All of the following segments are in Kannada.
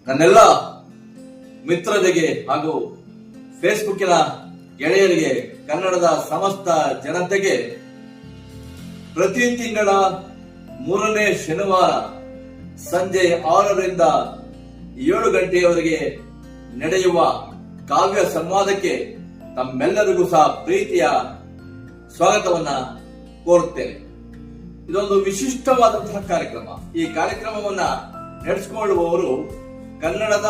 ನನ್ನೆಲ್ಲ ಮಿತ್ರರಿಗೆ ಹಾಗೂ ಫೇಸ್ಬುಕ್ಕಿನ ಗೆಳೆಯರಿಗೆ, ಕನ್ನಡದ ಸಮಸ್ತ ಜನತೆಗೆ ಪ್ರತಿ ತಿಂಗಳ 3ನೇ ಶನಿವಾರ ಸಂಜೆ 6ರಿಂದ 7 ಗಂಟೆಯವರೆಗೆ ನಡೆಯುವ ಕಾವ್ಯ ಸಂವಾದಕ್ಕೆ ತಮ್ಮೆಲ್ಲರಿಗೂ ಸಹ ಪ್ರೀತಿಯ ಸ್ವಾಗತವನ್ನ ಕೋರುತ್ತೇನೆ. ಇದೊಂದು ವಿಶಿಷ್ಟವಾದಂತಹ ಕಾರ್ಯಕ್ರಮ. ಈ ಕಾರ್ಯಕ್ರಮವನ್ನ ನಡೆಸಿಕೊಳ್ಳುವವರು ಕನ್ನಡದ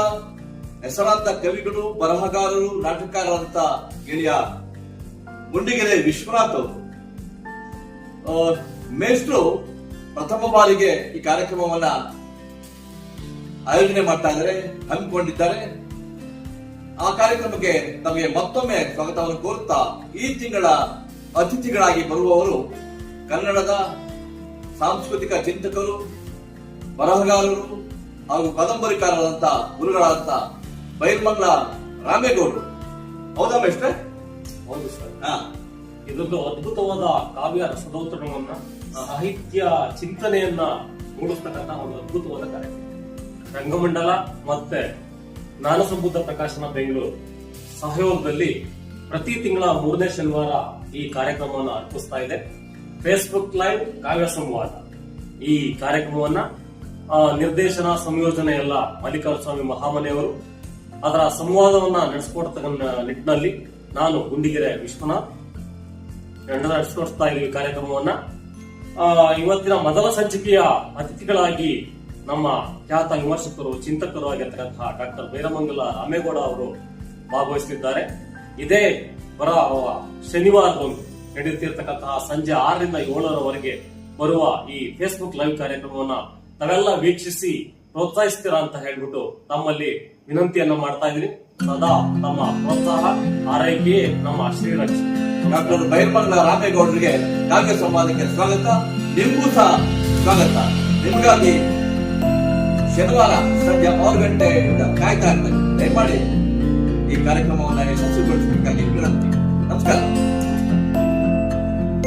ಹೆಸರಾಂತ ಕವಿಗಳು, ಬರಹಗಾರರು, ನಾಟಕಕಾರರಂತ ಗೆಳೆಯ ಗುಂಡಿಗೆರೆ ವಿಶ್ವನಾಥ್ ಅವರು. ಮೇಷ್ಟ್ರು ಪ್ರಥಮ ಬಾರಿಗೆ ಈ ಕಾರ್ಯಕ್ರಮವನ್ನ ಆಯೋಜನೆ ಮಾಡ್ತಾ ಇದ್ದಾರೆ, ಹಮ್ಮಿಕೊಂಡಿದ್ದಾರೆ. ಆ ಕಾರ್ಯಕ್ರಮಕ್ಕೆ ನಮಗೆ ಮತ್ತೊಮ್ಮೆ ಸ್ವಾಗತವನ್ನು ಕೋರುತ್ತಾ, ಈ ತಿಂಗಳ ಅತಿಥಿಗಳಾಗಿ ಬರುವವರು ಕನ್ನಡದ ಸಾಂಸ್ಕೃತಿಕ ಚಿಂತಕರು, ಬರಹಗಾರರು ಹಾಗೂ ಕಾದಂಬರಿಕಾರರಂತ ಗುರುಗಳಾದಂತ ಬೈರ್ಮಂಗ್ಲ ರಾಮೇಗೌಡರು. ಹೌದಾ ಮೇಷ್ಟ್ರೆ? ಹೌದು ಸರ್. ಇದೊಂದು ಅದ್ಭುತವಾದ ಕಾವ್ಯ ರಸದೌತಣವನ್ನ, ಸಾಹಿತ್ಯ ಚಿಂತನೆಯನ್ನ ಮೂಡಿಸ್ತಕ್ಕಂಥ ಒಂದು ಅದ್ಭುತವಾದ ಕಾರ್ಯಕ್ರಮ. ರಂಗಮಂಡಲ ಮತ್ತೆ ಜ್ಞಾನಸಂಬುದ್ಧ ಪ್ರಕಾಶನ ಬೆಂಗಳೂರು ಸಹಯೋಗದಲ್ಲಿ ಪ್ರತಿ ತಿಂಗಳ 3ನೇ ಶನಿವಾರ ಈ ಕಾರ್ಯಕ್ರಮವನ್ನು ಅರ್ಪಿಸ್ತಾ ಇದೆ. ಫೇಸ್ಬುಕ್ ಲೈವ್ ಕಾವ್ಯ ಸಂವಾದ ಈ ಕಾರ್ಯಕ್ರಮವನ್ನ ನಿರ್ದೇಶನ, ಸಂಯೋಜನೆ ಎಲ್ಲ ಮಲ್ಲಿಕಾರ್ಜುನ ಸ್ವಾಮಿ ಮಹಾಮನೆಯವರು. ಅದರ ಸಂವಾದವನ್ನ ನಡೆಸಿಕೊಡ್ತಕ್ಕಂಥ ನಿಟ್ಟಿನಲ್ಲಿ ನಾನು ಗುಂಡಿಗೆರೆ ವಿಶ್ವನಾಥ್ ನಡೆಸಿಕೊಡ್ತಾ ಇದ್ದೀವಿ ಕಾರ್ಯಕ್ರಮವನ್ನ. ಇವತ್ತಿನ ಮೊದಲ ಸಂಚಿಕೆಯ ಅತಿಥಿಗಳಾಗಿ ನಮ್ಮ ಖ್ಯಾತ ವಿಮರ್ಶಕರು, ಚಿಂತಕರು ಆಗಿರ್ತಕ್ಕಂತಹ ಡಾಕ್ಟರ್ ಬೈರಮಂಗಲ ರಾಮೇಗೌಡ ಅವರು ಭಾಗವಹಿಸುತ್ತಿದ್ದಾರೆ. ಇದೇ ಶನಿವಾರದಂದು ನಡೆಯುತ್ತಿರತಕ್ಕಂತಹ ಸಂಜೆ 6ರಿಂದ 7ರವರೆಗೆ ಬರುವ ಈ ಫೇಸ್ಬುಕ್ ಲೈವ್ ಕಾರ್ಯಕ್ರಮವನ್ನ ತಾವೆಲ್ಲ ವೀಕ್ಷಿಸಿ ಪ್ರೋತ್ಸಾಹಿಸ್ತೀರಾ ಅಂತ ಹೇಳ್ಬಿಟ್ಟು ತಮ್ಮಲ್ಲಿ ವಿನಂತಿಯನ್ನ ಮಾಡ್ತಾ ಇದ್ದೀನಿ. ಸದಾ ತಮ್ಮ ಪ್ರೋತ್ಸಾಹ, ಆರೈಕೆ ನಮ್ಮ ಶ್ರೀರಕ್ಷೆ. ಡಾಕ್ಟರ್ ಬೈರ್ಮಂಗ್ಲ ರಾಮೇಗೌಡರಿಗೆ ಕಾವ್ಯ ಸಂವಾದಕ್ಕೆ ಸ್ವಾಗತ. ನಿಮಗೂ ಸಹ ಸ್ವಾಗತ. ನಿಮಗಾಗಿ ಶನಿವಾರ ಸಂಜೆ 6 ಗಂಟೆಯಿಂದ ಕಾಯ್ತಾ ಇರ್ತಾರೆ. ದಯಮಾಡಿ ಈ ಕಾರ್ಯಕ್ರಮವನ್ನು ಯಶಸ್ವಿಗೊಳಿಸಬೇಕಾಗಿ ವಿನಂತಿ. ನಮಸ್ಕಾರ.